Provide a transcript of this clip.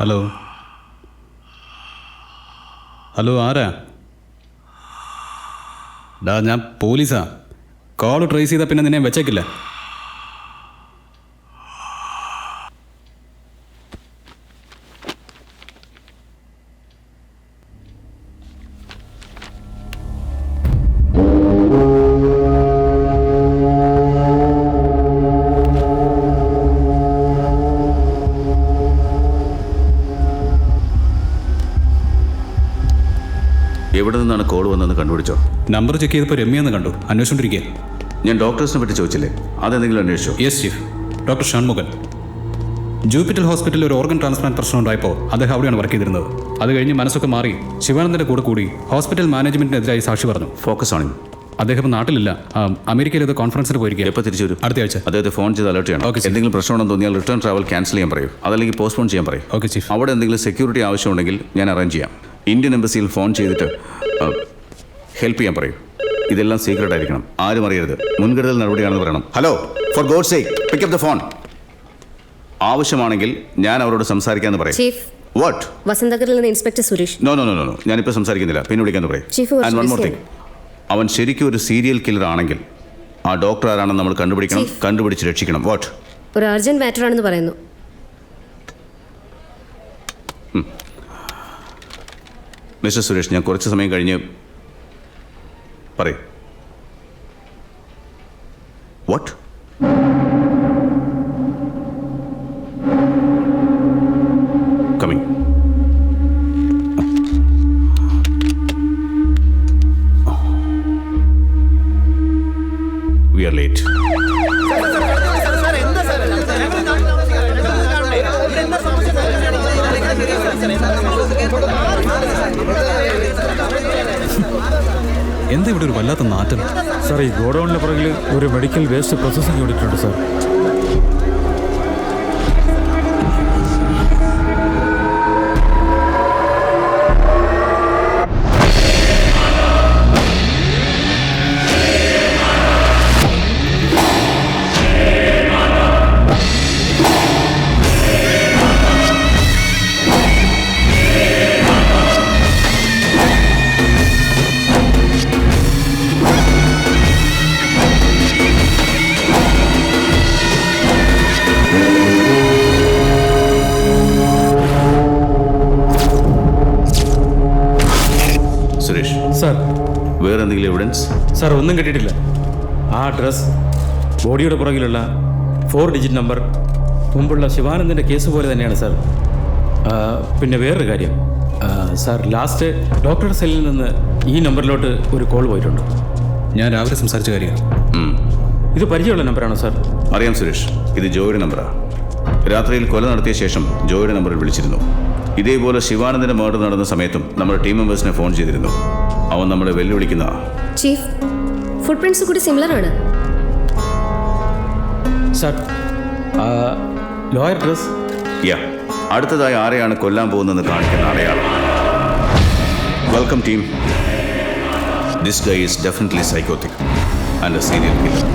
Hello hello ആരാ? ഡാ ഞാൻ പോലീസാ. കോൾ ട്രേസ് ചെയ്താൽ പിന്നെ നിന്നെ വെച്ചേക്കില്ല. എവിടെ നിന്നാണ് കോൾ വന്നതെന്ന് കണ്ടുപിടിച്ചോ? നമ്പർ ചെക്ക് ചെയ്തപ്പോൾ രമ്യെന്ന് കണ്ടു. അന്വേഷിച്ചുകൊണ്ടിരിക്കുക. ഞാൻ ഡോക്ടേഴ്സിനെ പറ്റി ചോദിച്ചില്ലേ, അതെന്തെങ്കിലും അന്വേഷിച്ചോ? Yes chief. Doctor Shanmukhan. Jupiter ഹോസ്പിറ്റലിൽ ഒരു ഓർഗൻ ട്രാൻസ്പ്ലാന്റ് പ്രശ്നം ഉണ്ടായപ്പോൾ അദ്ദേഹം അവിടെയാണ് വർക്ക് ചെയ്തിരുന്നത്. അത് കഴിഞ്ഞ് മനസ്സൊക്കെ മാറി ശിവാനന്ദൻ്റെ കൂടി ഹോസ്പിറ്റൽ മാനേജ്മെന്റിനെതിരായി സാക്ഷി പറഞ്ഞു. Focus on him. അദ്ദേഹം നാട്ടിലില്ല, അമേരിക്കയിൽ ഏത് കോൺഫറൻസിന് പോയിരിക്കുക. എപ്പോൾ തിരിച്ചു വരും? അടുത്ത ആഴ്ച. അദ്ദേഹത്തെ ഫോൺ ചെയ്ത് അലർട്ട് ചെയ്യണം. ഓക്കെ. എന്തെങ്കിലും പ്രശ്നമുണ്ടെന്ന് തോന്നിയാൽ റിട്ടേൺ ട്രാവൽ ക്യാൻസൽ ചെയ്യാൻ പറയൂ, അതല്ലെങ്കിൽ പോസ്റ്റ്പോൺ ചെയ്യാൻ പറയും. Okay chief. അവിടെ എന്തെങ്കിലും സെക്യൂരിറ്റി ആവശ്യമുണ്ടെങ്കിൽ ഞാൻ അറേഞ്ച് ചെയ്യാം. ഇന്ത്യൻ എംബസിയിൽ ഫോൺ ചെയ്തിട്ട് ഹെൽപ്പ് ചെയ്യാൻ പറയൂ. ഇതെല്ലാം സീക്രട്ട് ആയിരിക്കണം, ആരും അറിയരുത്. മുൻകരുതൽ നടപടിയാണെന്ന് പറയണം. Hello, for God sake pick up the phone. ആവശ്യമാണെങ്കിൽ ഞാൻ അവരോട് സംസാരിക്കാമെന്ന് പറയും. Chief, what? വസന്തകരിൽ നിന്ന് inspector Suresh. No no no no ഞാനിപ്പോൾ സംസാരിക്കുന്നില്ല, പിന്നെ വിളിക്കാന്ന് പറയും. Chief, and one more thing, അവൻ ശരിക്കും ഒരു സീരിയൽ കില്ലർ ആണെങ്കിൽ ആ ഡോക്ടർ ആരാണെന്ന് നമ്മൾ കണ്ടുപിടിക്കണം, കണ്ടുപിടിച്ച് രക്ഷിക്കണം. വാട്ട്? ഒരു അർജന്റ് മാറ്റർ ആണെന്ന് പറയുന്നു. മിസ്റ്റർ സുരേഷ്, ഞാൻ കുറച്ച് സമയം കഴിഞ്ഞ് പറയും. What? Coming. We are late. എന്താ ഇവിടെ ഒരു വല്ലാത്ത നാറ്റം? സാർ, ഈ ഗോഡൌണിൻ്റെ പുറകിൽ ഒരു മെഡിക്കൽ വേസ്റ്റ് പ്രോസസ്സിംഗ് യൂണിറ്റ് ഉണ്ട് സാർ. സുരേഷ്, സാർ. വേറെ എന്തെങ്കിലും എവിഡൻസ്? സാർ, ഒന്നും കിട്ടിയിട്ടില്ല. ആ അഡ്രസ്, ബോഡിയുടെ പുറകിലുള്ള 4 ഡിജിറ്റ് നമ്പർ മുമ്പുള്ള ശിവാനന്ദൻ്റെ കേസ് പോലെ തന്നെയാണ് സാർ. പിന്നെ വേറൊരു കാര്യം സാർ, ലാസ്റ്റ് ഡോക്ടറുടെ സെല്ലിൽ നിന്ന് ഈ നമ്പറിലോട്ട് ഒരു കോൾ പോയിട്ടുണ്ട്. ഞാൻ രാവിലെ സംസാരിച്ച കാര്യം. ഇത് പരിചയമുള്ള നമ്പറാണോ സാർ? അറിയാം സുരേഷ്, ഇത് ജോയുടെ നമ്പറാണ്. രാത്രിയിൽ കൊല നടത്തിയ ശേഷം ജോയുടെ നമ്പറിൽ വിളിച്ചിരുന്നു. ഇതേപോലെ ശിവാനന്ദന്റെ മർഡർ നടന്ന സമയത്തും നമ്മുടെ ടീം മെമ്പേഴ്സിനെ ഫോൺ ചെയ്തിരുന്നു. അവൻ നമ്മളെ വെല്ലുവിളിക്കുന്ന. ചീഫ്, ഫുട് പ്രിന്റ്സ് കൂടി സിമിലർ ആണ്. Sir, lawyer dress. യാ, അടുത്തതായി ആരെയാണ് കൊല്ലാൻ പോകുന്നതെന്ന് കാണിക്കുന്ന അടയാളം. Welcome team. This guy is definitely psychotic and a serial killer.